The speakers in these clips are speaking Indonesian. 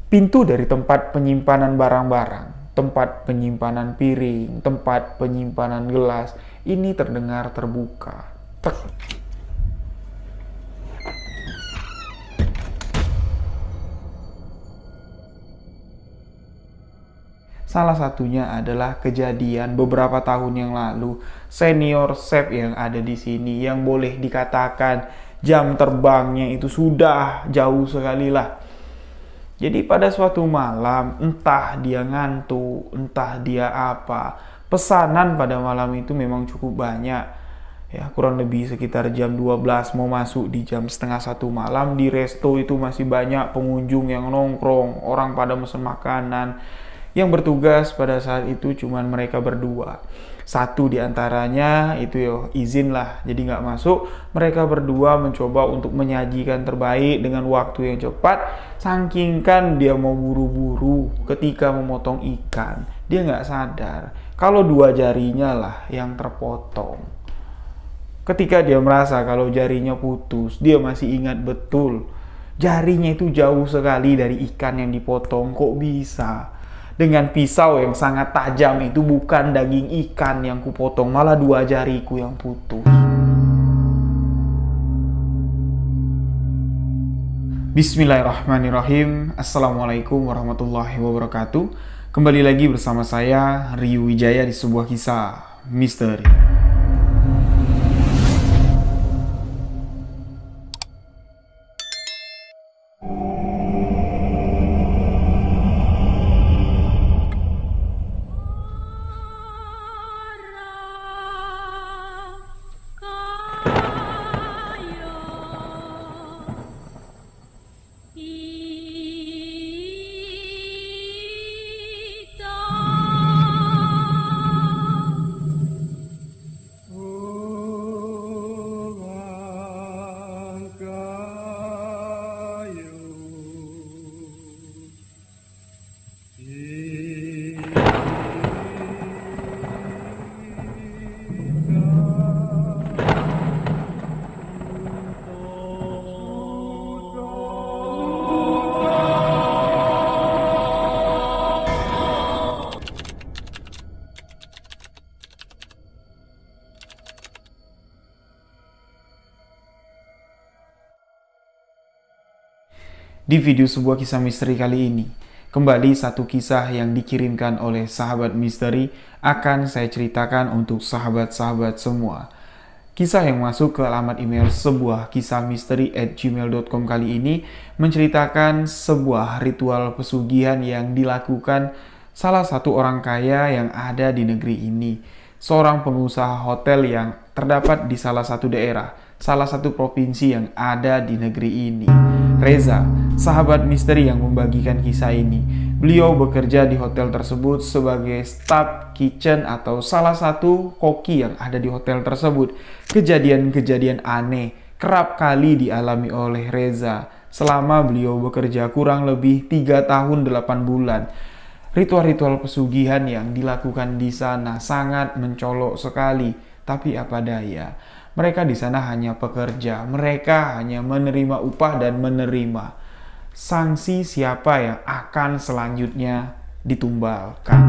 Pintu dari tempat penyimpanan barang-barang, tempat penyimpanan piring, tempat penyimpanan gelas, ini terdengar terbuka. Tek. Salah satunya adalah kejadian beberapa tahun yang lalu, senior chef yang ada di sini yang boleh dikatakan jam terbangnya itu sudah jauh sekali lah. Jadi pada suatu malam, entah dia ngantuk, entah dia apa, pesanan pada malam itu memang cukup banyak. Ya, kurang lebih sekitar jam 12 mau masuk di jam setengah 1 malam, di resto itu masih banyak pengunjung yang nongkrong, orang pada mesen makanan. Yang bertugas pada saat itu cuman mereka berdua. Satu diantaranya itu izin lah, jadi nggak masuk. Mereka berdua mencoba untuk menyajikan terbaik dengan waktu yang cepat. Saking kan dia mau buru-buru ketika memotong ikan, dia nggak sadar kalau dua jarinya lah yang terpotong. Ketika dia merasa kalau jarinya putus, dia masih ingat betul jarinya itu jauh sekali dari ikan yang dipotong. Kok bisa? Dengan pisau yang sangat tajam itu bukan daging ikan yang kupotong, malah dua jariku yang putus. Bismillahirrahmanirrahim. Assalamualaikum warahmatullahi wabarakatuh. Kembali lagi bersama saya, Ryu Wijaya, di sebuah kisah misteri. Di video sebuah kisah misteri kali ini, kembali satu kisah yang dikirimkan oleh sahabat misteri akan saya ceritakan untuk sahabat-sahabat semua. Kisah yang masuk ke alamat email sebuah kisah misteri@gmail.com kali ini menceritakan sebuah ritual pesugihan yang dilakukan salah satu orang kaya yang ada di negeri ini. Seorang pengusaha hotel yang terdapat di salah satu daerah, salah satu provinsi yang ada di negeri ini. Reza, sahabat misteri yang membagikan kisah ini. Beliau bekerja di hotel tersebut sebagai staff kitchen atau salah satu koki yang ada di hotel tersebut. Kejadian-kejadian aneh kerap kali dialami oleh Reza selama beliau bekerja kurang lebih 3 tahun 8 bulan. Ritual-ritual pesugihan yang dilakukan di sana sangat mencolok sekali, tapi apa daya. Mereka di sana hanya pekerja, mereka hanya menerima upah dan menerima sanksi siapa yang akan selanjutnya ditumbalkan.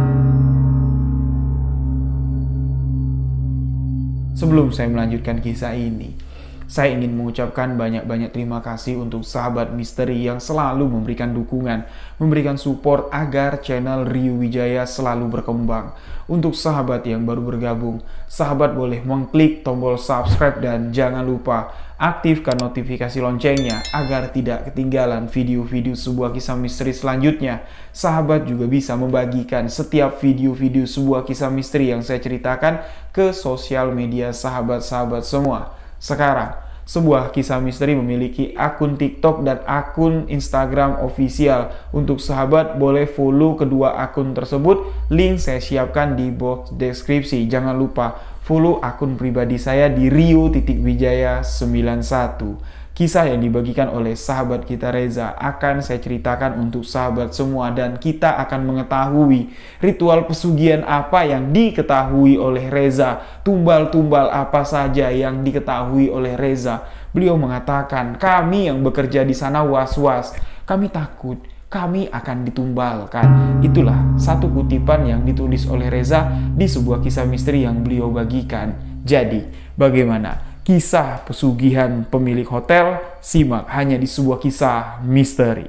Sebelum saya melanjutkan kisah ini, saya ingin mengucapkan banyak-banyak terima kasih untuk sahabat misteri yang selalu memberikan dukungan, memberikan support agar channel Ryu Wijaya selalu berkembang. Untuk sahabat yang baru bergabung, sahabat boleh mengklik tombol subscribe dan jangan lupa aktifkan notifikasi loncengnya agar tidak ketinggalan video-video sebuah kisah misteri selanjutnya. Sahabat juga bisa membagikan setiap video-video sebuah kisah misteri yang saya ceritakan ke sosial media sahabat-sahabat semua. Sekarang, sebuah kisah misteri memiliki akun TikTok dan akun Instagram official. Untuk sahabat boleh follow kedua akun tersebut. Link saya siapkan di box deskripsi. Jangan lupa follow akun pribadi saya di Rio.Wijaya91. Kisah yang dibagikan oleh sahabat kita Reza akan saya ceritakan untuk sahabat semua, dan kita akan mengetahui ritual pesugihan apa yang diketahui oleh Reza, tumbal-tumbal apa saja yang diketahui oleh Reza. Beliau mengatakan, kami yang bekerja di sana was-was, kami takut kami akan ditumbalkan. Itulah satu kutipan yang ditulis oleh Reza di sebuah kisah misteri yang beliau bagikan. Jadi, bagaimana kisah pesugihan pemilik hotel? Simak hanya di sebuah kisah misteri.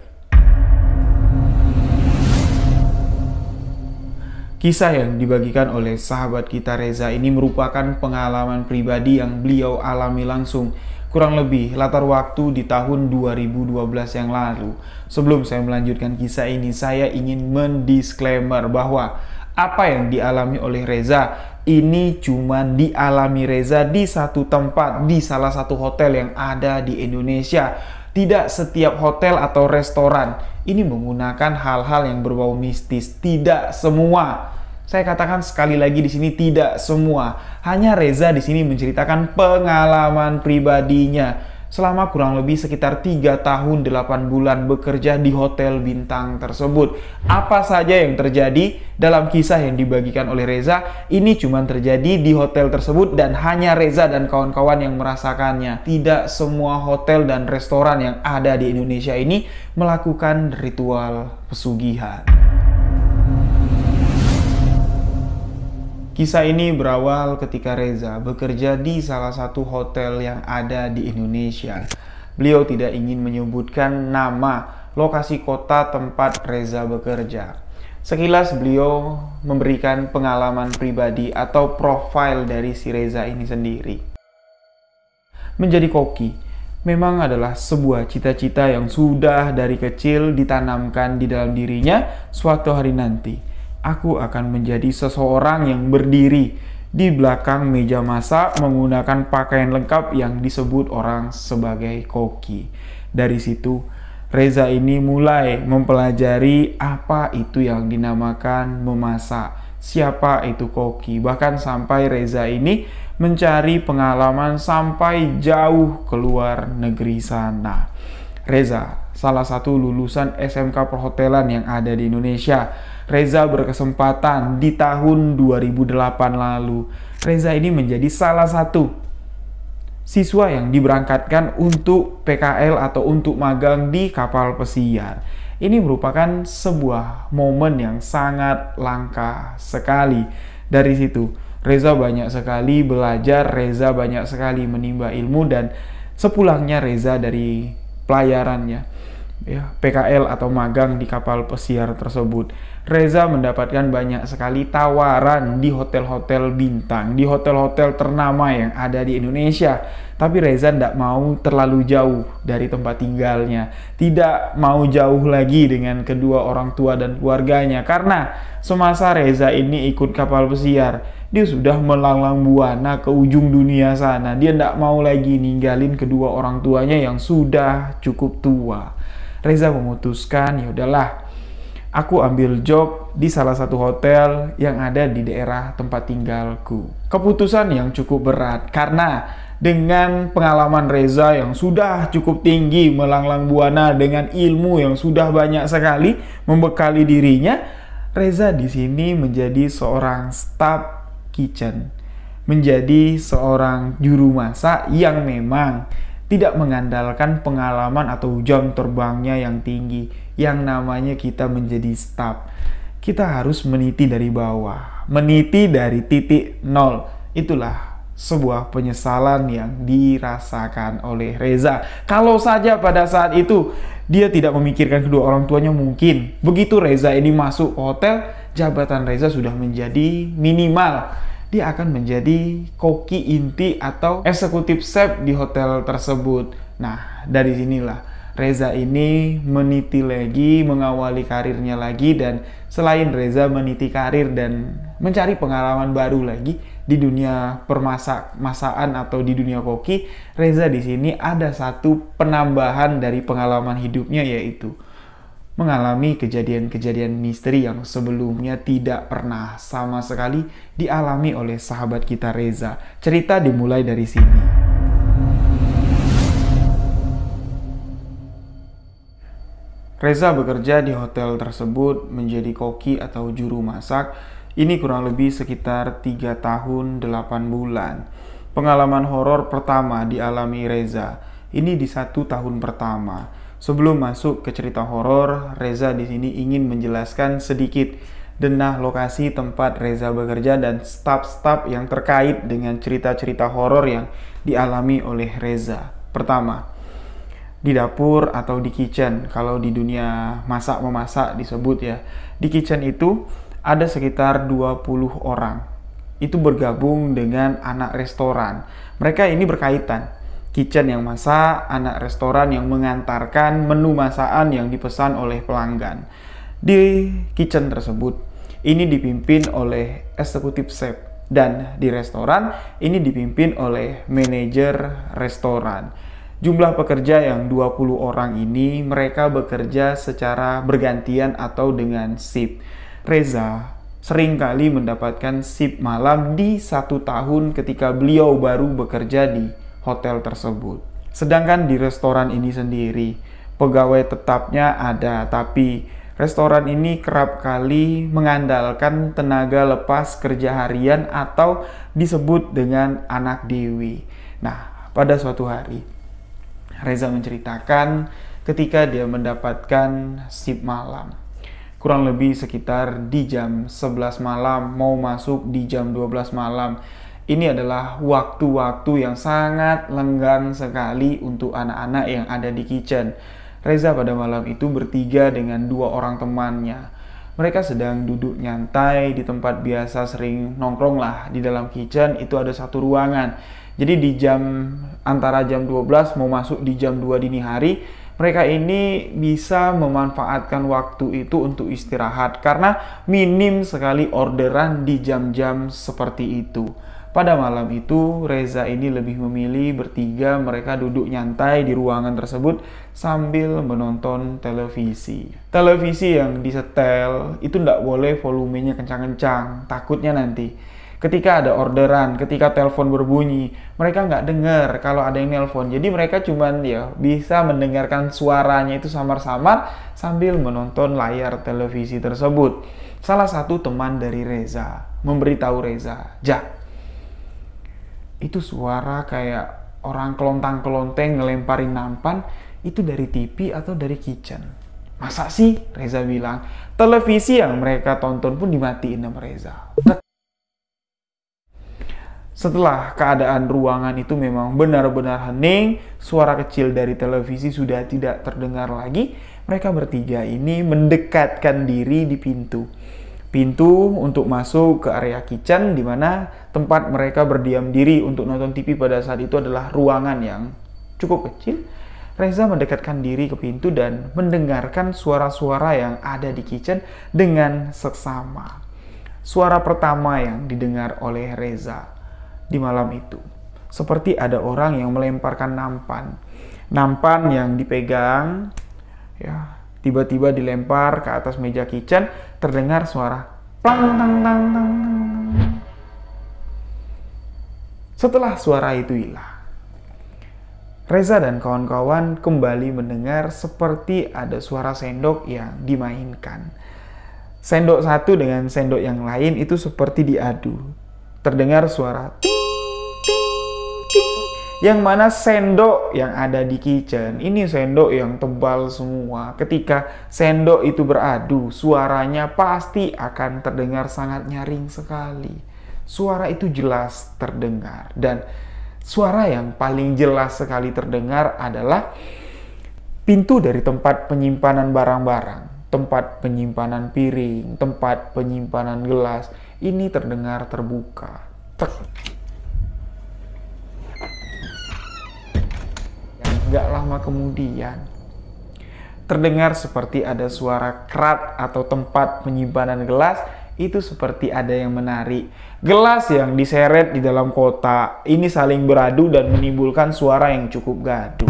Kisah yang dibagikan oleh sahabat kita Reza ini merupakan pengalaman pribadi yang beliau alami langsung, kurang lebih latar waktu di tahun 2012 yang lalu. Sebelum saya melanjutkan kisah ini, saya ingin mendisklaimer bahwa apa yang dialami oleh Reza ini cuma dialami Reza di satu tempat, di salah satu hotel yang ada di Indonesia. Tidak setiap hotel atau restoran ini menggunakan hal-hal yang berbau mistis. Tidak semua. Saya katakan sekali lagi di sini, tidak semua. Hanya Reza di sini menceritakan pengalaman pribadinya selama kurang lebih sekitar 3 tahun 8 bulan bekerja di hotel bintang tersebut. Apa saja yang terjadi dalam kisah yang dibagikan oleh Reza ini cuma terjadi di hotel tersebut dan hanya Reza dan kawan-kawan yang merasakannya. Tidak semua hotel dan restoran yang ada di Indonesia ini melakukan ritual pesugihan. Kisah ini berawal ketika Reza bekerja di salah satu hotel yang ada di Indonesia. Beliau tidak ingin menyebutkan nama lokasi kota tempat Reza bekerja. Sekilas beliau memberikan pengalaman pribadi atau profil dari si Reza ini sendiri. Menjadi koki memang adalah sebuah cita-cita yang sudah dari kecil ditanamkan di dalam dirinya. Suatu hari nanti aku akan menjadi seseorang yang berdiri di belakang meja masak menggunakan pakaian lengkap yang disebut orang sebagai koki. Dari situ, Reza ini mulai mempelajari apa itu yang dinamakan memasak, siapa itu koki. Bahkan sampai Reza ini mencari pengalaman sampai jauh keluar negeri sana. Reza, salah satu lulusan SMK perhotelan yang ada di Indonesia. Reza berkesempatan di tahun 2008 lalu. Reza ini menjadi salah satu siswa yang diberangkatkan untuk PKL atau untuk magang di kapal pesiar. Ini merupakan sebuah momen yang sangat langka sekali. Dari situ, Reza banyak sekali belajar, Reza banyak sekali menimba ilmu, dan sepulangnya Reza dari pelayarannya, PKL atau magang di kapal pesiar tersebut, Reza mendapatkan banyak sekali tawaran di hotel-hotel bintang, di hotel-hotel ternama yang ada di Indonesia. Tapi Reza tidak mau terlalu jauh dari tempat tinggalnya, tidak mau jauh lagi dengan kedua orang tua dan keluarganya, karena semasa Reza ini ikut kapal pesiar, dia sudah melanglang buana ke ujung dunia sana. Dia tidak mau lagi ninggalin kedua orang tuanya yang sudah cukup tua. Reza memutuskan, ya udahlah, aku ambil job di salah satu hotel yang ada di daerah tempat tinggalku. Keputusan yang cukup berat karena dengan pengalaman Reza yang sudah cukup tinggi, melanglang buana dengan ilmu yang sudah banyak sekali membekali dirinya, Reza di sini menjadi seorang staff kitchen, menjadi seorang juru masak yang memang tidak mengandalkan pengalaman atau jam terbangnya yang tinggi. Yang namanya kita menjadi staff, kita harus meniti dari bawah, meniti dari titik nol. Itulah sebuah penyesalan yang dirasakan oleh Reza. Kalau saja pada saat itu dia tidak memikirkan kedua orang tuanya, mungkin begitu Reza ini masuk ke hotel, jabatan Reza sudah menjadi minimal. Dia akan menjadi koki inti atau eksekutif chef di hotel tersebut. Nah, dari sinilah Reza ini meniti lagi, mengawali karirnya lagi, dan selain Reza meniti karir dan mencari pengalaman baru lagi di dunia masakan atau di dunia koki, Reza di sini ada satu penambahan dari pengalaman hidupnya, yaitu mengalami kejadian-kejadian misteri yang sebelumnya tidak pernah sama sekali dialami oleh sahabat kita Reza. Cerita dimulai dari sini. Reza bekerja di hotel tersebut menjadi koki atau juru masak. Ini kurang lebih sekitar 3 tahun 8 bulan. Pengalaman horor pertama dialami Reza ini di 1 tahun pertama. Sebelum masuk ke cerita horor, Reza di sini ingin menjelaskan sedikit denah lokasi tempat Reza bekerja dan staf-staf yang terkait dengan cerita-cerita horor yang dialami oleh Reza. Pertama, di dapur atau di kitchen, kalau di dunia masak-memasak disebut ya. Di kitchen itu ada sekitar 20 orang. Itu bergabung dengan anak restoran. Mereka ini berkaitan. Kitchen yang masak, anak restoran yang mengantarkan menu masakan yang dipesan oleh pelanggan. Di kitchen tersebut, ini dipimpin oleh eksekutif chef. Dan di restoran, ini dipimpin oleh manajer restoran. Jumlah pekerja yang 20 orang ini, mereka bekerja secara bergantian atau dengan shift. Reza seringkali mendapatkan shift malam di 1 tahun ketika beliau baru bekerja di hotel tersebut. Sedangkan di restoran ini sendiri, pegawai tetapnya ada, tapi restoran ini kerap kali mengandalkan tenaga lepas kerja harian atau disebut dengan anak dewi. Nah, pada suatu hari, Reza menceritakan ketika dia mendapatkan shift malam. Kurang lebih sekitar di jam 11 malam, mau masuk di jam 12 malam. Ini adalah waktu-waktu yang sangat lenggang sekali untuk anak-anak yang ada di kitchen. Reza pada malam itu bertiga dengan 2 orang temannya. Mereka sedang duduk nyantai di tempat biasa sering nongkrong lah. Di dalam kitchen itu ada satu ruangan. Jadi di antara jam 12 mau masuk di jam 2 dini hari, mereka ini bisa memanfaatkan waktu itu untuk istirahat karena minim sekali orderan di jam-jam seperti itu. Pada malam itu, Reza ini lebih memilih bertiga mereka duduk nyantai di ruangan tersebut sambil menonton televisi. Televisi yang disetel itu tidak boleh volumenya kencang-kencang, takutnya nanti ketika ada orderan, ketika telepon berbunyi, mereka nggak dengar kalau ada yang nelpon. Jadi mereka cuman ya bisa mendengarkan suaranya itu samar-samar sambil menonton layar televisi tersebut. Salah satu teman dari Reza memberitahu Reza, "Ja, itu suara kayak orang kelontang-kelonteng ngelemparin nampan, itu dari TV atau dari kitchen?" "Masa sih?" Reza bilang. Televisi yang mereka tonton pun dimatiin sama Reza. Setelah keadaan ruangan itu memang benar-benar hening, suara kecil dari televisi sudah tidak terdengar lagi, mereka bertiga ini mendekatkan diri di pintu. Pintu untuk masuk ke area kitchen, di mana tempat mereka berdiam diri untuk nonton TV pada saat itu adalah ruangan yang cukup kecil. Reza mendekatkan diri ke pintu dan mendengarkan suara-suara yang ada di kitchen dengan seksama. Suara pertama yang didengar oleh Reza di malam itu, seperti ada orang yang melemparkan nampan. Nampan yang dipegang, ya, tiba-tiba dilempar ke atas meja kitchen, terdengar suara plang tang tang tang. Setelah suara itu hilang, Reza dan kawan-kawan kembali mendengar seperti ada suara sendok yang dimainkan. Sendok satu dengan sendok yang lain itu seperti diadu. Terdengar suara ting, ting, ting. Yang mana sendok yang ada di kitchen, ini sendok yang tebal semua. Ketika sendok itu beradu, suaranya pasti akan terdengar sangat nyaring sekali. Suara itu jelas terdengar. Dan suara yang paling jelas sekali terdengar adalah pintu dari tempat penyimpanan barang-barang, tempat penyimpanan piring, tempat penyimpanan gelas, ini terdengar terbuka. Dan gak lama kemudian, terdengar seperti ada suara kerat atau tempat penyimpanan gelas, itu seperti ada yang menarik. Gelas yang diseret di dalam kotak, ini saling beradu dan menimbulkan suara yang cukup gaduh.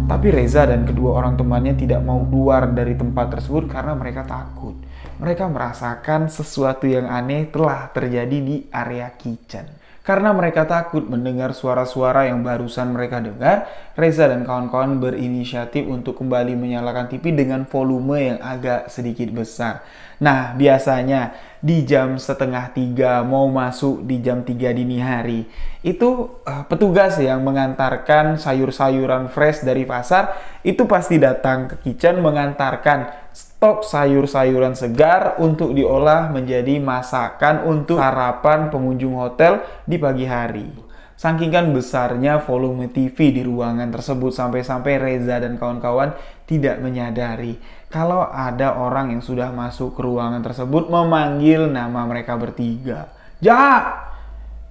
Tapi Reza dan kedua orang temannya tidak mau keluar dari tempat tersebut karena mereka takut. Mereka merasakan sesuatu yang aneh telah terjadi di area kitchen. Karena mereka takut mendengar suara-suara yang barusan mereka dengar, Reza dan kawan-kawan berinisiatif untuk kembali menyalakan TV dengan volume yang agak sedikit besar. Nah, biasanya di jam setengah 3 mau masuk di jam 3 dini hari, itu petugas yang mengantarkan sayur-sayuran fresh dari pasar itu pasti datang ke kitchen mengantarkan stok sayur-sayuran segar untuk diolah menjadi masakan untuk sarapan pengunjung hotel di pagi hari. Saking kan besarnya volume TV di ruangan tersebut sampai-sampai Reza dan kawan-kawan tidak menyadari kalau ada orang yang sudah masuk ke ruangan tersebut memanggil nama mereka bertiga. Ja!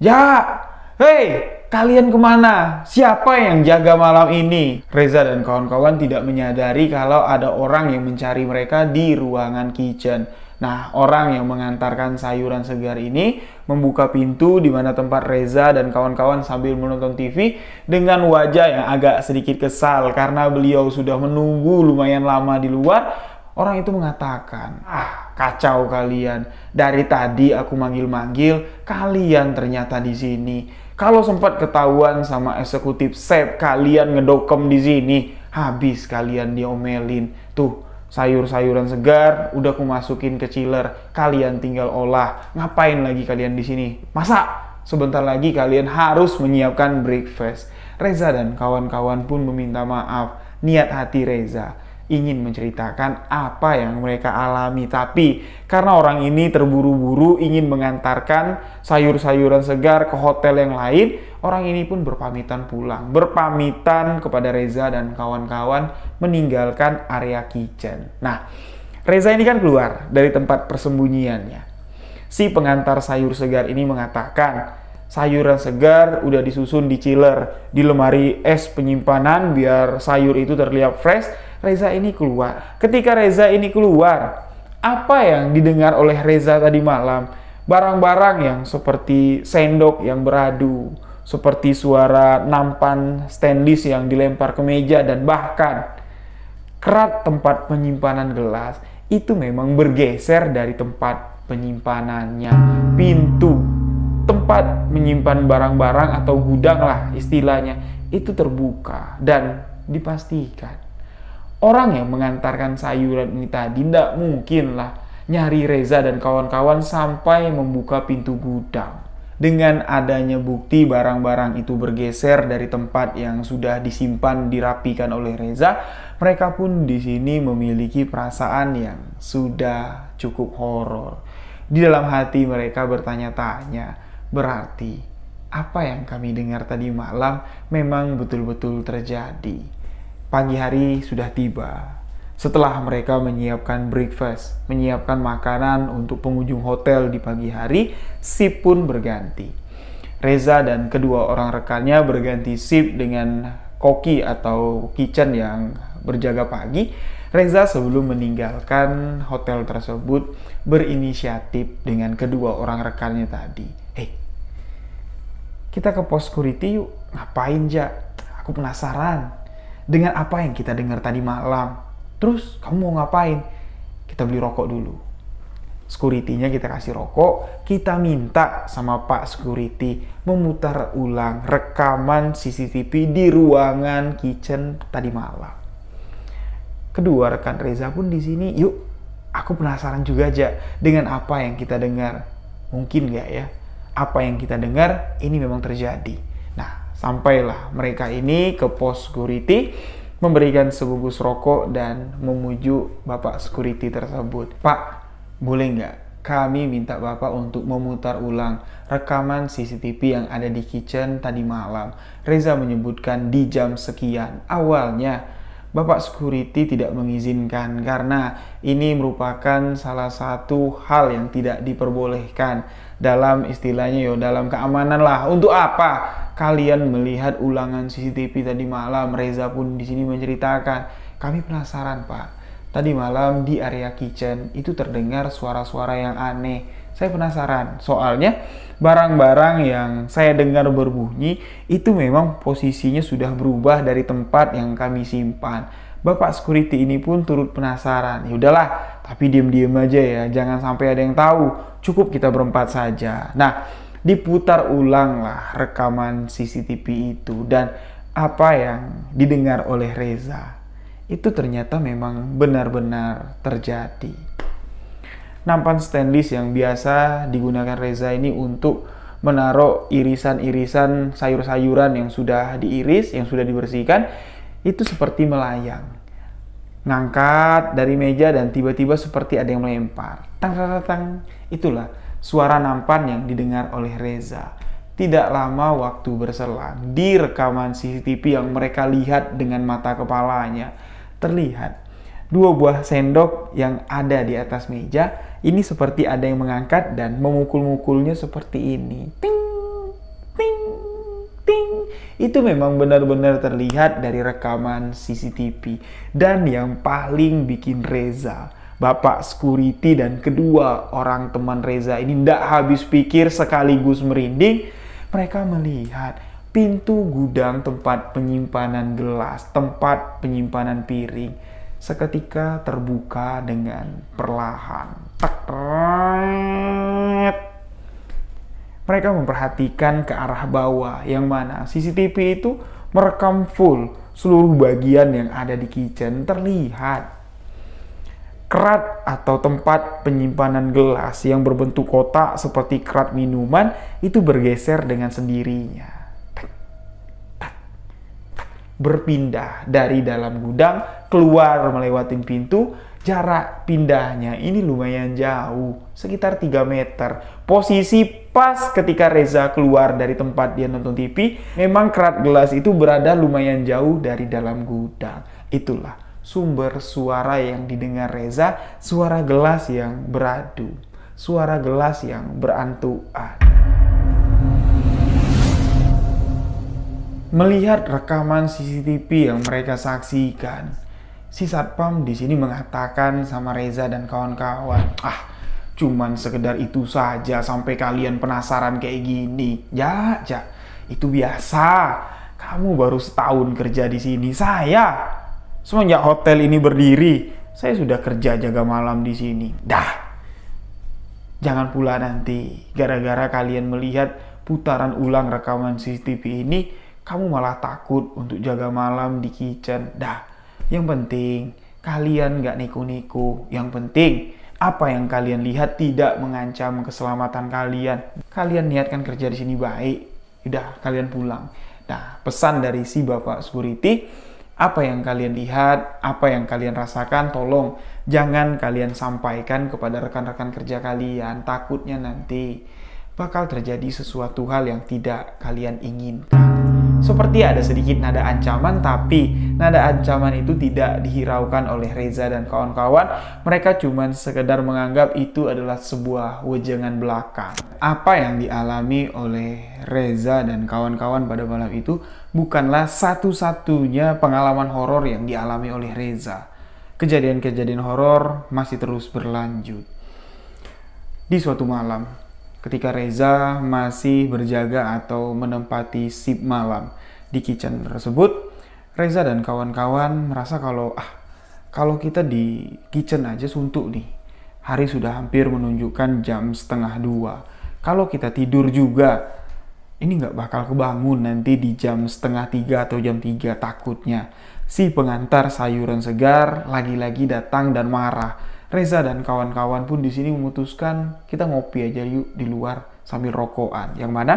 Ja! Hei! Kalian kemana? Siapa yang jaga malam ini? Reza dan kawan-kawan tidak menyadari kalau ada orang yang mencari mereka di ruangan kitchen. Nah, orang yang mengantarkan sayuran segar ini membuka pintu di mana tempat Reza dan kawan-kawan sambil menonton TV dengan wajah yang agak sedikit kesal karena beliau sudah menunggu lumayan lama di luar. Orang itu mengatakan, kacau kalian. Dari tadi aku manggil-manggil, kalian ternyata di sini. Kalau sempat ketahuan sama eksekutif chef kalian ngedokem di sini, habis kalian diomelin. Tuh, sayur-sayuran segar udah aku masukin ke chiller, kalian tinggal olah. Ngapain lagi kalian di sini? Masak. Sebentar lagi kalian harus menyiapkan breakfast. Reza dan kawan-kawan pun meminta maaf. Niat hati Reza ingin menceritakan apa yang mereka alami, tapi karena orang ini terburu-buru ingin mengantarkan sayur-sayuran segar ke hotel yang lain, orang ini pun berpamitan pulang, berpamitan kepada Reza dan kawan-kawan meninggalkan area kitchen. Nah, Reza ini kan keluar dari tempat persembunyiannya. Si pengantar sayur segar ini mengatakan, sayuran segar udah disusun di chiller, di lemari es penyimpanan biar sayur itu terlihat fresh. Reza ini keluar. Ketika Reza ini keluar, apa yang didengar oleh Reza tadi malam? Barang-barang yang seperti sendok yang beradu, seperti suara nampan stainless yang dilempar ke meja, dan bahkan kerat tempat penyimpanan gelas itu memang bergeser dari tempat penyimpanannya. Pintu tempat menyimpan barang-barang atau gudang lah istilahnya itu terbuka, dan dipastikan orang yang mengantarkan sayuran ini tadi tidak mungkin lah nyari Reza dan kawan-kawan sampai membuka pintu gudang. Dengan adanya bukti barang-barang itu bergeser dari tempat yang sudah disimpan dirapikan oleh Reza, mereka pun di sini memiliki perasaan yang sudah cukup horor. Di dalam hati mereka bertanya-tanya, berarti apa yang kami dengar tadi malam memang betul-betul terjadi. Pagi hari sudah tiba. Setelah mereka menyiapkan breakfast, menyiapkan makanan untuk pengunjung hotel di pagi hari, shift pun berganti. Reza dan kedua orang rekannya berganti shift dengan koki atau kitchen yang berjaga pagi. Reza sebelum meninggalkan hotel tersebut berinisiatif dengan kedua orang rekannya tadi. Hey, kita ke pos security yuk. Ngapain, Ja? Aku penasaran dengan apa yang kita dengar tadi malam. Terus kamu mau ngapain? Kita beli rokok dulu. Security-nya kita kasih rokok, kita minta sama Pak Security memutar ulang rekaman CCTV di ruangan kitchen tadi malam. Kedua rekan Reza pun di sini, yuk, aku penasaran juga aja dengan apa yang kita dengar. Mungkin nggak ya? Apa yang kita dengar ini memang terjadi. Nah, sampailah mereka ini ke pos security, memberikan sebungkus rokok dan memuju Bapak security tersebut. Pak, boleh nggak kami minta Bapak untuk memutar ulang rekaman CCTV yang ada di kitchen tadi malam? Reza menyebutkan di jam sekian. Awalnya Bapak security tidak mengizinkan karena ini merupakan salah satu hal yang tidak diperbolehkan dalam istilahnya dalam keamanan lah. Untuk apa kalian melihat ulangan CCTV tadi malam? Reza pun di sini menceritakan, kami penasaran Pak. Tadi malam di area kitchen itu terdengar suara-suara yang aneh. Saya penasaran, soalnya barang-barang yang saya dengar berbunyi itu memang posisinya sudah berubah dari tempat yang kami simpan. Bapak security ini pun turut penasaran. Ya udahlah, tapi diam-diam aja ya, jangan sampai ada yang tahu. Cukup kita berempat saja. Nah, Diputar ulang lah rekaman CCTV itu, dan apa yang didengar oleh Reza itu ternyata memang benar-benar terjadi. Nampan stainless yang biasa digunakan Reza ini untuk menaruh irisan-irisan sayur-sayuran yang sudah diiris, yang sudah dibersihkan, itu seperti melayang. Ngangkat dari meja dan tiba-tiba seperti ada yang melempar. Tang tang tang. Itulah suara nampan yang didengar oleh Reza. Tidak lama waktu berselang, di rekaman CCTV yang mereka lihat dengan mata kepalanya, terlihat 2 buah sendok yang ada di atas meja, ini seperti ada yang mengangkat dan memukul-mukulnya seperti ini. Ting, ting, ting. Itu memang benar-benar terlihat dari rekaman CCTV. Dan yang paling bikin Reza, Bapak security dan kedua orang teman Reza ini tidak habis pikir sekaligus merinding. Mereka melihat pintu gudang tempat penyimpanan gelas, tempat penyimpanan piring, seketika terbuka dengan perlahan. Mereka memperhatikan ke arah bawah, yang mana CCTV itu merekam full seluruh bagian yang ada di kitchen. Terlihat kerat atau tempat penyimpanan gelas yang berbentuk kotak seperti kerat minuman itu bergeser dengan sendirinya. Berpindah dari dalam gudang keluar melewati pintu. Jarak pindahnya ini lumayan jauh, sekitar 3 meter. Posisi pas ketika Reza keluar dari tempat dia nonton TV, memang kerat gelas itu berada lumayan jauh dari dalam gudang. Itulah sumber suara yang didengar Reza, suara gelas yang beradu, suara gelas yang berantukan. Melihat rekaman CCTV yang mereka saksikan, si satpam di sini mengatakan sama Reza dan kawan-kawan, cuman sekedar itu saja sampai kalian penasaran kayak gini. Ya, itu biasa. Kamu baru setahun kerja di sini. Saya semenjak hotel ini berdiri, saya sudah kerja jaga malam di sini. Jangan pula nanti gara-gara kalian melihat putaran ulang rekaman CCTV ini, kamu malah takut untuk jaga malam di kitchen. Yang penting kalian gak neko-neko. Yang penting apa yang kalian lihat tidak mengancam keselamatan kalian. Kalian niatkan kerja di sini baik, udah kalian pulang. Pesan dari si Bapak security, apa yang kalian lihat, apa yang kalian rasakan, tolong jangan kalian sampaikan kepada rekan-rekan kerja kalian. Takutnya nanti bakal terjadi sesuatu hal yang tidak kalian inginkan. Seperti ada sedikit nada ancaman, tapi nada ancaman itu tidak dihiraukan oleh Reza dan kawan-kawan. Mereka cuma sekedar menganggap itu adalah sebuah wejangan belaka. Apa yang dialami oleh Reza dan kawan-kawan pada malam itu bukanlah satu-satunya pengalaman horor yang dialami oleh Reza. Kejadian-kejadian horor masih terus berlanjut. Di suatu malam, ketika Reza masih berjaga atau menempati shift malam di kitchen tersebut, Reza dan kawan-kawan merasa kalau kita di kitchen aja suntuk nih. Hari sudah hampir menunjukkan jam 1:30. Kalau kita tidur juga, ini nggak bakal kebangun nanti di jam 2:30 atau jam 3. Takutnya si pengantar sayuran segar lagi-lagi datang dan marah. Reza dan kawan-kawan pun di sini memutuskan kita ngopi aja yuk di luar sambil rokokan. Yang mana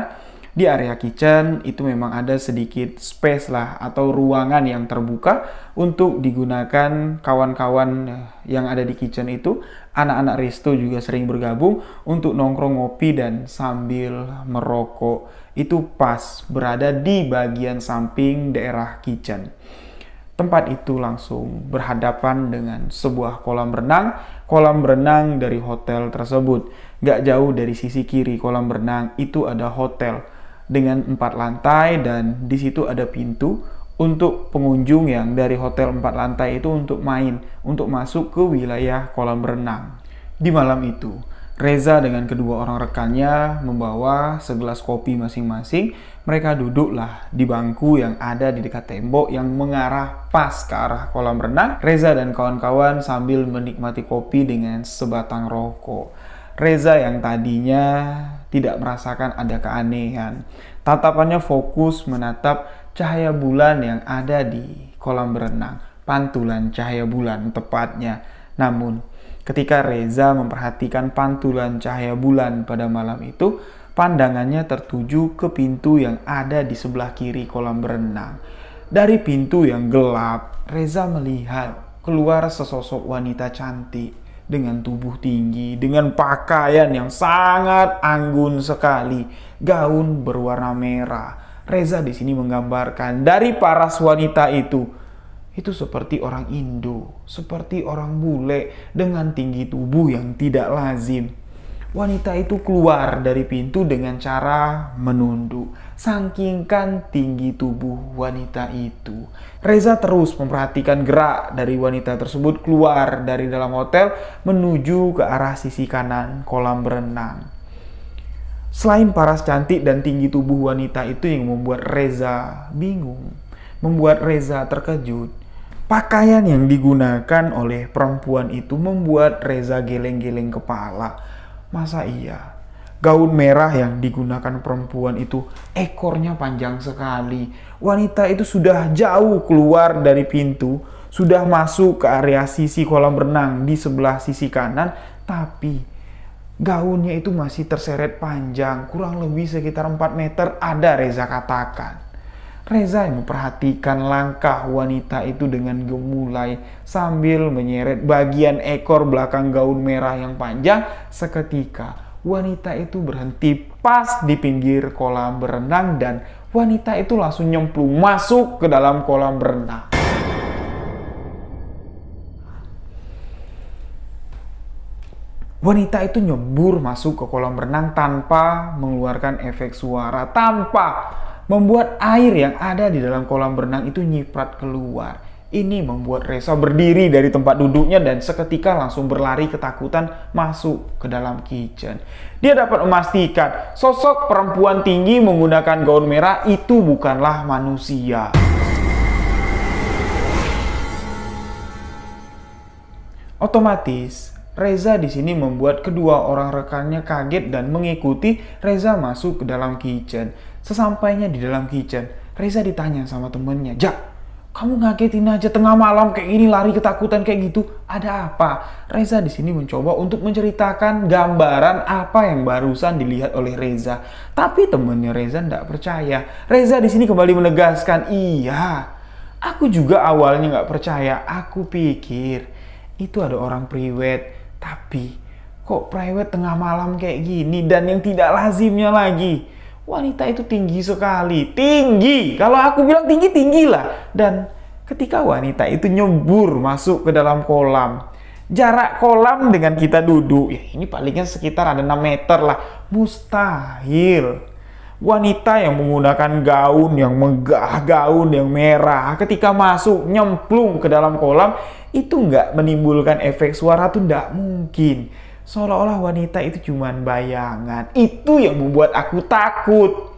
di area kitchen itu memang ada sedikit space lah atau ruangan yang terbuka untuk digunakan kawan-kawan yang ada di kitchen itu. Anak-anak Resto juga sering bergabung untuk nongkrong ngopi dan sambil merokok. Itu pas berada di bagian samping daerah kitchen. Tempat itu langsung berhadapan dengan sebuah kolam renang. Kolam renang dari hotel tersebut. Gak jauh dari sisi kiri kolam renang itu ada hotel dengan 4 lantai dan di situ ada pintu untuk pengunjung yang dari hotel 4 lantai itu untuk main, untuk masuk ke wilayah kolam renang. Di malam itu, Reza dengan kedua orang rekannya membawa segelas kopi masing-masing. Mereka duduklah di bangku yang ada di dekat tembok yang mengarah pas ke arah kolam renang. Reza dan kawan-kawan sambil menikmati kopi dengan sebatang rokok. Reza yang tadinya tidak merasakan ada keanehan. Tatapannya fokus menatap cahaya bulan yang ada di kolam berenang, pantulan cahaya bulan tepatnya. Namun, ketika Reza memperhatikan pantulan cahaya bulan pada malam itu, pandangannya tertuju ke pintu yang ada di sebelah kiri kolam berenang. Dari pintu yang gelap, Reza melihat keluar sesosok wanita cantik dengan tubuh tinggi, dengan pakaian yang sangat anggun sekali, gaun berwarna merah. Reza di sini menggambarkan dari paras wanita itu seperti orang Indo, seperti orang bule dengan tinggi tubuh yang tidak lazim. Wanita itu keluar dari pintu dengan cara menunduk. Sangkingkan tinggi tubuh wanita itu, Reza terus memperhatikan gerak dari wanita tersebut keluar dari dalam hotel menuju ke arah sisi kanan kolam berenang. Selain paras cantik dan tinggi tubuh wanita itu yang membuat Reza bingung, membuat Reza terkejut, pakaian yang digunakan oleh perempuan itu membuat Reza geleng-geleng kepala. Masa iya? Gaun merah yang digunakan perempuan itu ekornya panjang sekali. Wanita itu sudah jauh keluar dari pintu, sudah masuk ke area sisi kolam renang di sebelah sisi kanan, tapi gaunnya itu masih terseret panjang, kurang lebih sekitar 4 meter ada Reza katakan. Reza yang memperhatikan langkah wanita itu dengan gemulai sambil menyeret bagian ekor belakang gaun merah yang panjang. Seketika wanita itu berhenti pas di pinggir kolam berenang dan wanita itu langsung nyemplung masuk ke dalam kolam berenang. Wanita itu nyebur masuk ke kolam renang tanpa mengeluarkan efek suara, tanpa membuat air yang ada di dalam kolam berenang itu nyiprat keluar. Ini membuat Reza berdiri dari tempat duduknya dan seketika langsung berlari ketakutan masuk ke dalam kitchen. Dia dapat memastikan sosok perempuan tinggi menggunakan gaun merah itu bukanlah manusia. Otomatis Reza di sini membuat kedua orang rekannya kaget dan mengikuti Reza masuk ke dalam kitchen. Sesampainya di dalam kitchen, Reza ditanya sama temennya, "Jak, kamu ngagetin aja tengah malam kayak gini, lari ketakutan kayak gitu. Ada apa?" Reza di sini mencoba untuk menceritakan gambaran apa yang barusan dilihat oleh Reza. Tapi temennya Reza tidak percaya. Reza di sini kembali menegaskan, "Iya, aku juga awalnya nggak percaya. Aku pikir itu ada orang priwet. Tapi kok priwet tengah malam kayak gini dan yang tidak lazimnya lagi. Wanita itu tinggi sekali, tinggi. Kalau aku bilang tinggi, tinggilah." Dan ketika wanita itu nyebur masuk ke dalam kolam, jarak kolam dengan kita duduk, ya ini palingnya sekitar ada 6 meter lah. Mustahil wanita yang menggunakan gaun yang megah, gaun yang merah, ketika masuk nyemplung ke dalam kolam, itu nggak menimbulkan efek suara tuh nggak mungkin. Seolah-olah wanita itu cuman bayangan. Itu yang membuat aku takut.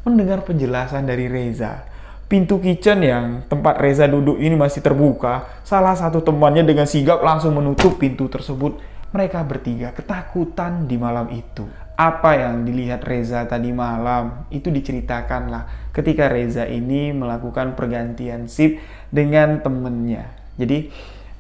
Mendengar penjelasan dari Reza, pintu kitchen yang tempat Reza duduk ini masih terbuka. Salah satu temannya dengan sigap langsung menutup pintu tersebut. Mereka bertiga ketakutan di malam itu. Apa yang dilihat Reza tadi malam itu diceritakanlah ketika Reza ini melakukan pergantian shift dengan temennya. Jadi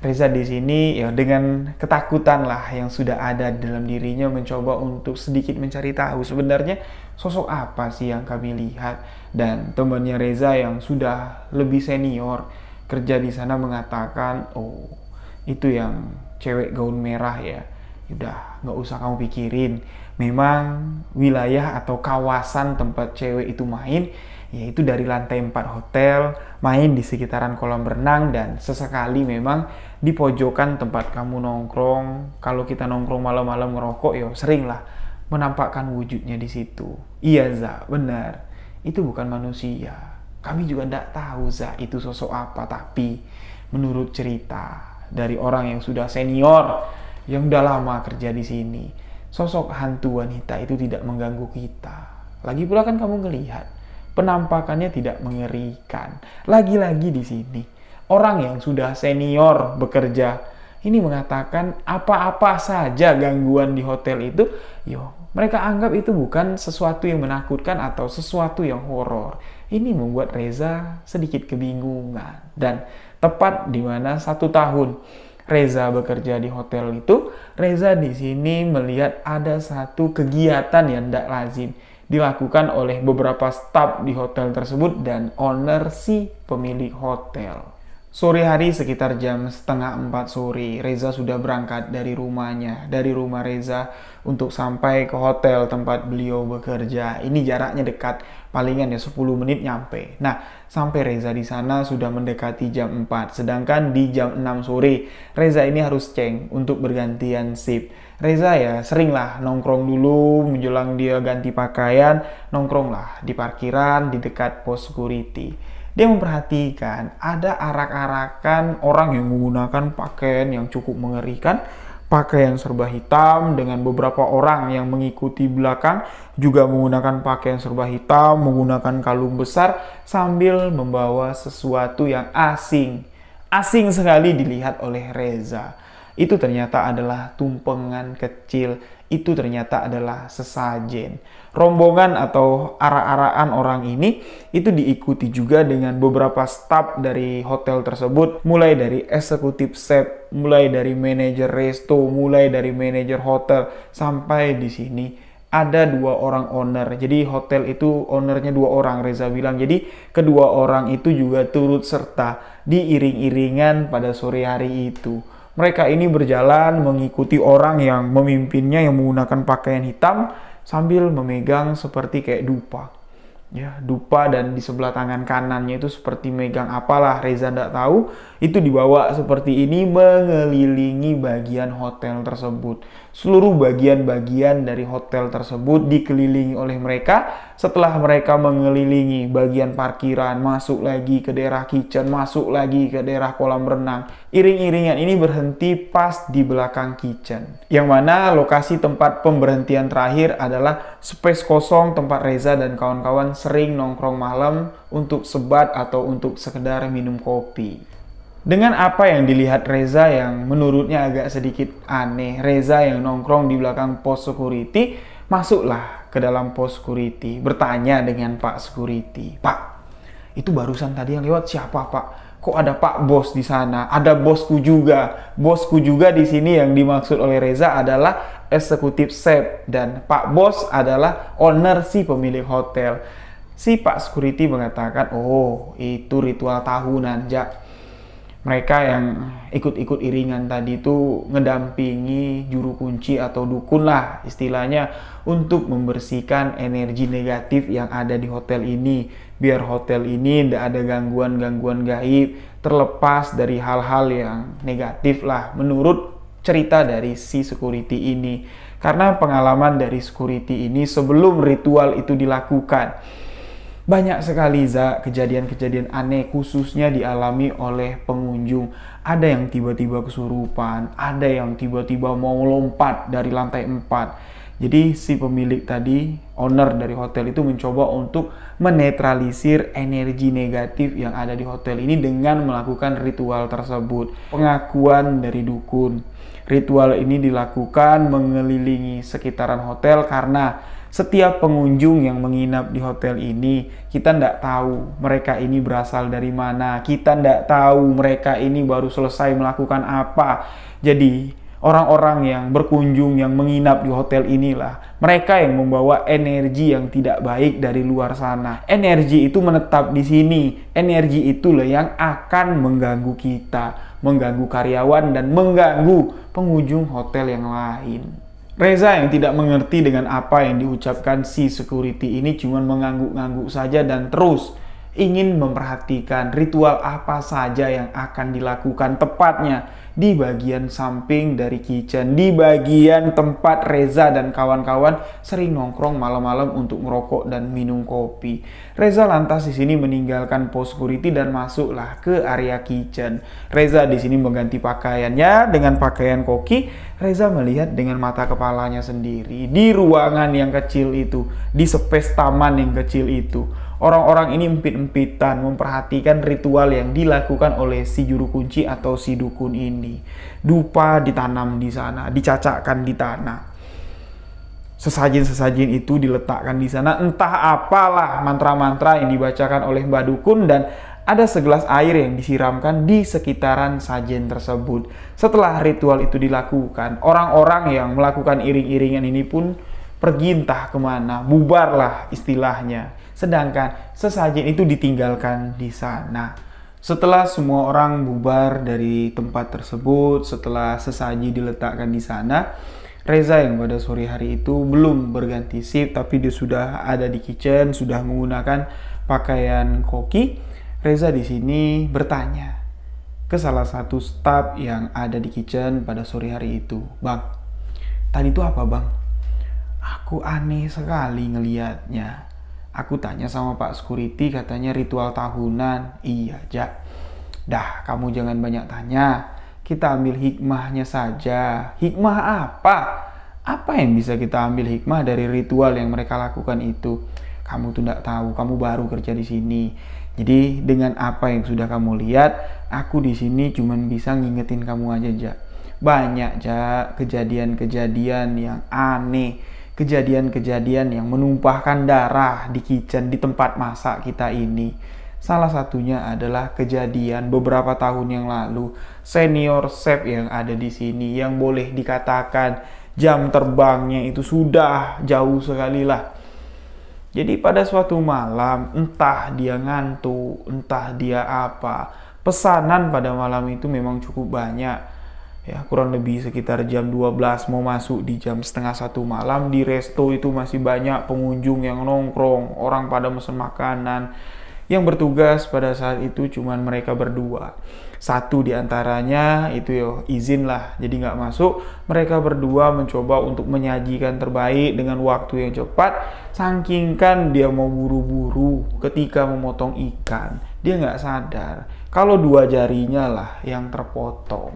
Reza di sini ya dengan ketakutan lah yang sudah ada dalam dirinya mencoba untuk sedikit mencari tahu sebenarnya sosok apa sih yang kami lihat. Dan temannya Reza yang sudah lebih senior kerja di sana mengatakan, "Oh, itu yang cewek gaun merah ya. Udah nggak usah kamu pikirin. Memang wilayah atau kawasan tempat cewek itu main yaitu dari lantai 4 hotel, main di sekitaran kolam renang dan sesekali memang di pojokan tempat kamu nongkrong. Kalau kita nongkrong malam-malam ngerokok ya sering lah menampakkan wujudnya di situ." "Iya Za, benar. Itu bukan manusia. Kami juga tidak tahu Za itu sosok apa, tapi menurut cerita dari orang yang sudah senior yang udah lama kerja di sini, sosok hantu wanita itu tidak mengganggu kita. Lagi pula kan kamu ngelihat penampakannya tidak mengerikan." Lagi-lagi di sini orang yang sudah senior bekerja ini mengatakan apa-apa saja gangguan di hotel itu, yo Mereka anggap itu bukan sesuatu yang menakutkan atau sesuatu yang horor. Ini membuat Reza sedikit kebingungan. Dan tepat di mana 1 tahun Reza bekerja di hotel itu, Reza di sini melihat ada satu kegiatan yang tidak lazim dilakukan oleh beberapa staf di hotel tersebut dan owner si pemilik hotel. Sore hari sekitar jam 3:30 sore, Reza sudah berangkat dari rumahnya, dari rumah Reza untuk sampai ke hotel tempat beliau bekerja. Ini jaraknya dekat, palingan ya 10 menit nyampe. Nah, sampai Reza di sana sudah mendekati jam 4, sedangkan di jam 6 sore, Reza ini harus ceng untuk bergantian shift. Reza ya seringlah nongkrong dulu menjelang dia ganti pakaian, nongkronglah di parkiran di dekat pos security. Dia memperhatikan ada arak-arakan orang yang menggunakan pakaian yang cukup mengerikan, pakaian serba hitam dengan beberapa orang yang mengikuti belakang juga menggunakan pakaian serba hitam, menggunakan kalung besar sambil membawa sesuatu yang asing. Asing sekali dilihat oleh Reza. Itu ternyata adalah tumpengan kecil, itu ternyata adalah sesajen. Rombongan atau arak-arakan orang ini itu diikuti juga dengan beberapa staf dari hotel tersebut, mulai dari eksekutif chef, mulai dari manajer resto, mulai dari manajer hotel, sampai di sini ada 2 orang owner. Jadi hotel itu ownernya 2 orang, Reza bilang. Jadi kedua orang itu juga turut serta diiring-iringan pada sore hari itu. Mereka ini berjalan mengikuti orang yang memimpinnya yang menggunakan pakaian hitam sambil memegang seperti kayak dupa. Ya, dupa, dan di sebelah tangan kanannya itu seperti megang apalah, Reza tidak tahu. Itu dibawa seperti ini mengelilingi bagian hotel tersebut. Seluruh bagian-bagian dari hotel tersebut dikelilingi oleh mereka. Setelah mereka mengelilingi bagian parkiran, masuk lagi ke daerah kitchen, masuk lagi ke daerah kolam renang. Iring-iringan ini berhenti pas di belakang kitchen. Yang mana lokasi tempat pemberhentian terakhir adalah space kosong tempat Reza dan kawan-kawan sering nongkrong malam untuk sebat atau untuk sekedar minum kopi. Dengan apa yang dilihat Reza yang menurutnya agak sedikit aneh, Reza yang nongkrong di belakang pos security masuklah ke dalam pos security, bertanya dengan Pak Security. "Pak, itu barusan tadi yang lewat siapa, Pak? Kok ada Pak Bos di sana? Ada bosku juga." Bosku juga di sini yang dimaksud oleh Reza adalah eksekutif chef dan Pak Bos adalah owner si pemilik hotel. Si Pak Security mengatakan, "Oh, itu ritual tahunan, Jak. Mereka yang ikut-ikut iringan tadi itu ngedampingi juru kunci atau dukun lah istilahnya untuk membersihkan energi negatif yang ada di hotel ini. Biar hotel ini tidak ada gangguan-gangguan gaib, terlepas dari hal-hal yang negatif lah." Menurut cerita dari si security ini. Karena pengalaman dari security ini sebelum ritual itu dilakukan, banyak sekali kejadian-kejadian aneh khususnya dialami oleh pengunjung. Ada yang tiba-tiba kesurupan, ada yang tiba-tiba mau lompat dari lantai 4. Jadi si pemilik tadi, owner dari hotel itu mencoba untuk menetralisir energi negatif yang ada di hotel ini dengan melakukan ritual tersebut. Pengakuan dari dukun. Ritual ini dilakukan mengelilingi sekitaran hotel karena setiap pengunjung yang menginap di hotel ini, kita tidak tahu mereka ini berasal dari mana. Kita tidak tahu mereka ini baru selesai melakukan apa. Jadi, orang-orang yang berkunjung, yang menginap di hotel inilah, mereka yang membawa energi yang tidak baik dari luar sana. Energi itu menetap di sini. Energi itulah yang akan mengganggu kita, mengganggu karyawan, dan mengganggu pengunjung hotel yang lain. Reza yang tidak mengerti dengan apa yang diucapkan si security ini cuma mengangguk-angguk saja dan terus ingin memperhatikan ritual apa saja yang akan dilakukan tepatnya di bagian samping dari kitchen, di bagian tempat Reza dan kawan-kawan sering nongkrong malam-malam untuk merokok dan minum kopi. Reza lantas di sini meninggalkan pos security dan masuklah ke area kitchen. Reza di sini mengganti pakaiannya dengan pakaian koki. Reza melihat dengan mata kepalanya sendiri di ruangan yang kecil itu, di space taman yang kecil itu. Orang-orang ini empit-empitan memperhatikan ritual yang dilakukan oleh si juru kunci atau si dukun ini. Dupa ditanam di sana, dicacakkan di tanah. Sesajen-sesajen itu diletakkan di sana, entah apalah mantra-mantra yang dibacakan oleh Mbak Dukun, dan ada segelas air yang disiramkan di sekitaran sajen tersebut. Setelah ritual itu dilakukan, orang-orang yang melakukan iring-iringan ini pun pergi entah kemana, bubarlah istilahnya. Sedangkan sesajen itu ditinggalkan di sana. Setelah semua orang bubar dari tempat tersebut, setelah sesaji diletakkan di sana, Reza yang pada sore hari itu belum berganti shift, tapi dia sudah ada di kitchen, sudah menggunakan pakaian koki. Reza di sini bertanya ke salah satu staf yang ada di kitchen pada sore hari itu, "Bang, tadi itu apa, Bang? Aku aneh sekali ngelihatnya." Aku tanya sama Pak Security, katanya ritual tahunan. "Iya, Jak. Dah, kamu jangan banyak tanya. Kita ambil hikmahnya saja." "Hikmah apa? Apa yang bisa kita ambil hikmah dari ritual yang mereka lakukan itu? Kamu tuh tidak tahu, kamu baru kerja di sini. Jadi dengan apa yang sudah kamu lihat, aku di sini cuma bisa ngingetin kamu aja, Jak. Banyak, Jak, kejadian-kejadian yang aneh, kejadian-kejadian yang menumpahkan darah di kitchen, di tempat masak kita ini. Salah satunya adalah kejadian beberapa tahun yang lalu, senior chef yang ada di sini yang boleh dikatakan jam terbangnya itu sudah jauh sekali lah. Jadi pada suatu malam, entah dia ngantuk, entah dia apa, pesanan pada malam itu memang cukup banyak. Ya, kurang lebih sekitar jam 12 mau masuk di jam setengah 1 malam, di resto itu masih banyak pengunjung yang nongkrong, orang pada mesen makanan. Yang bertugas pada saat itu cuman mereka berdua. Satu diantaranya itu izin lah, jadi nggak masuk. Mereka berdua mencoba untuk menyajikan terbaik dengan waktu yang cepat. Saking kan dia mau buru-buru ketika memotong ikan, dia nggak sadar kalau dua jarinya lah yang terpotong.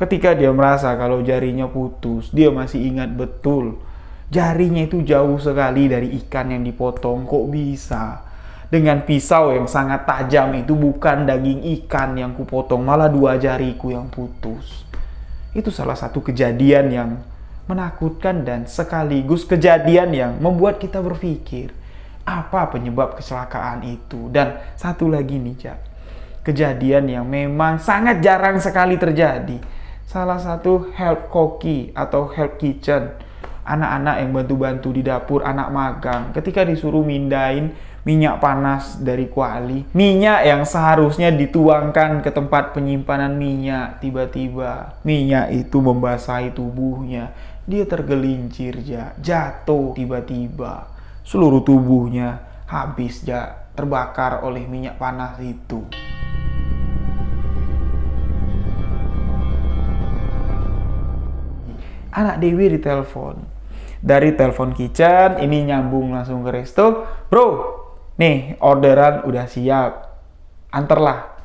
Ketika dia merasa kalau jarinya putus, dia masih ingat betul jarinya itu jauh sekali dari ikan yang dipotong. Kok bisa? Dengan pisau yang sangat tajam itu bukan daging ikan yang kupotong, malah dua jariku yang putus. Itu salah satu kejadian yang menakutkan dan sekaligus kejadian yang membuat kita berpikir, apa penyebab kecelakaan itu? Dan satu lagi nih, Jak, kejadian yang memang sangat jarang sekali terjadi. Salah satu help koki atau help kitchen, anak-anak yang bantu-bantu di dapur, anak magang, ketika disuruh mindahin minyak panas dari kuali, minyak yang seharusnya dituangkan ke tempat penyimpanan minyak, tiba-tiba minyak itu membasahi tubuhnya. Dia tergelincir, jatuh tiba-tiba, seluruh tubuhnya habis, terbakar oleh minyak panas itu. Anak Dewi ditelepon dari telepon kitchen, ini nyambung langsung ke resto. "Bro, nih orderan udah siap, anterlah."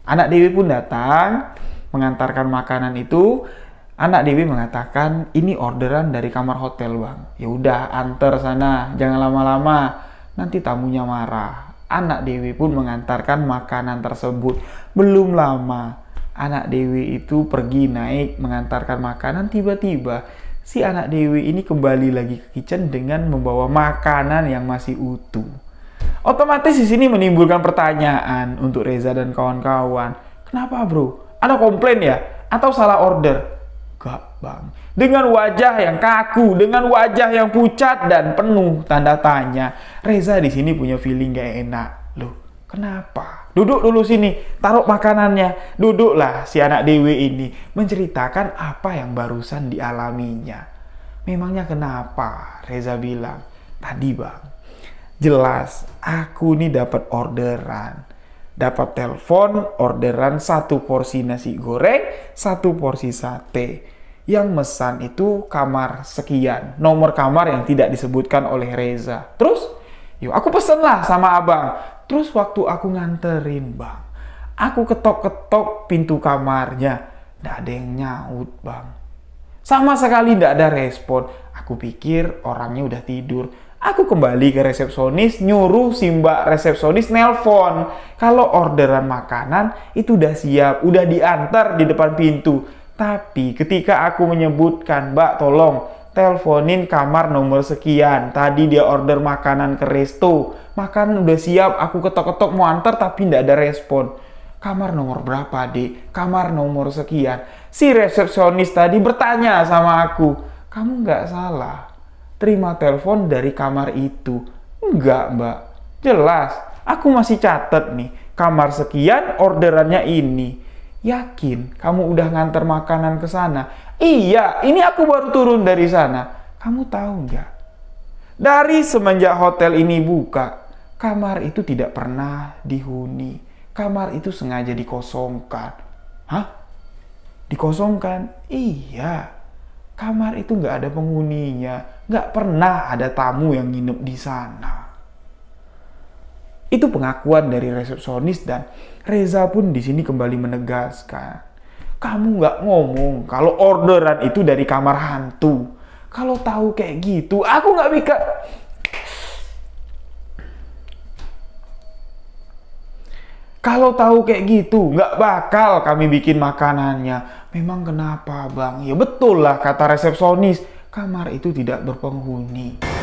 Anak Dewi pun datang mengantarkan makanan itu. Anak Dewi mengatakan, "Ini orderan dari kamar hotel, Bang." "Ya udah, anter sana, jangan lama-lama, nanti tamunya marah." Anak Dewi pun mengantarkan makanan tersebut. Belum lama anak Dewi itu pergi naik mengantarkan makanan, tiba-tiba si anak Dewi ini kembali lagi ke kitchen dengan membawa makanan yang masih utuh. Otomatis di sini menimbulkan pertanyaan untuk Reza dan kawan-kawan. "Kenapa, Bro? Anda komplain ya? Atau salah order?" "Gak, Bang." Dengan wajah yang kaku, dengan wajah yang pucat dan penuh tanda tanya, Reza di sini punya feeling gak enak. Loh, kenapa? "Duduk dulu sini, taruh makanannya." Duduklah si anak Dewi ini menceritakan apa yang barusan dialaminya. "Memangnya kenapa?" Reza bilang, "Tadi, Bang, jelas aku nih dapat orderan. Dapat telepon orderan 1 porsi nasi goreng, 1 porsi sate. Yang mesan itu kamar sekian, nomor kamar yang tidak disebutkan oleh Reza. Terus, yuk aku pesen lah sama abang. Terus waktu aku nganterin, Bang, aku ketok-ketok pintu kamarnya. Nggak ada yang nyaut, Bang. Sama sekali nggak ada respon. Aku pikir orangnya udah tidur. Aku kembali ke resepsionis, nyuruh si mbak resepsionis nelpon kalau orderan makanan itu udah siap, udah diantar di depan pintu. Tapi ketika aku menyebutkan, "Mbak, tolong teleponin kamar nomor sekian. Tadi dia order makanan ke resto. Makanan udah siap, aku ketok-ketok mau antar tapi nggak ada respon. Kamar nomor berapa, Dek? Kamar nomor sekian. Si resepsionis tadi bertanya sama aku, kamu nggak salah terima telepon dari kamar itu. Enggak, Mbak. Jelas, aku masih catet nih. Kamar sekian, orderannya ini. Yakin kamu udah nganter makanan ke sana? Iya, ini aku baru turun dari sana. Kamu tahu nggak? Dari semenjak hotel ini buka, kamar itu tidak pernah dihuni. Kamar itu sengaja dikosongkan. Hah? Dikosongkan? Iya. Kamar itu nggak ada penghuninya. Nggak pernah ada tamu yang nginep di sana. Itu pengakuan dari resepsionis dan Reza pun di sini kembali menegaskan. Kamu nggak ngomong kalau orderan itu dari kamar hantu. Kalau tahu kayak gitu, aku nggak bisa. Kalau tahu kayak gitu, nggak bakal kami bikin makanannya. Memang kenapa, Bang? Ya betul lah kata resepsionis, kamar itu tidak berpenghuni.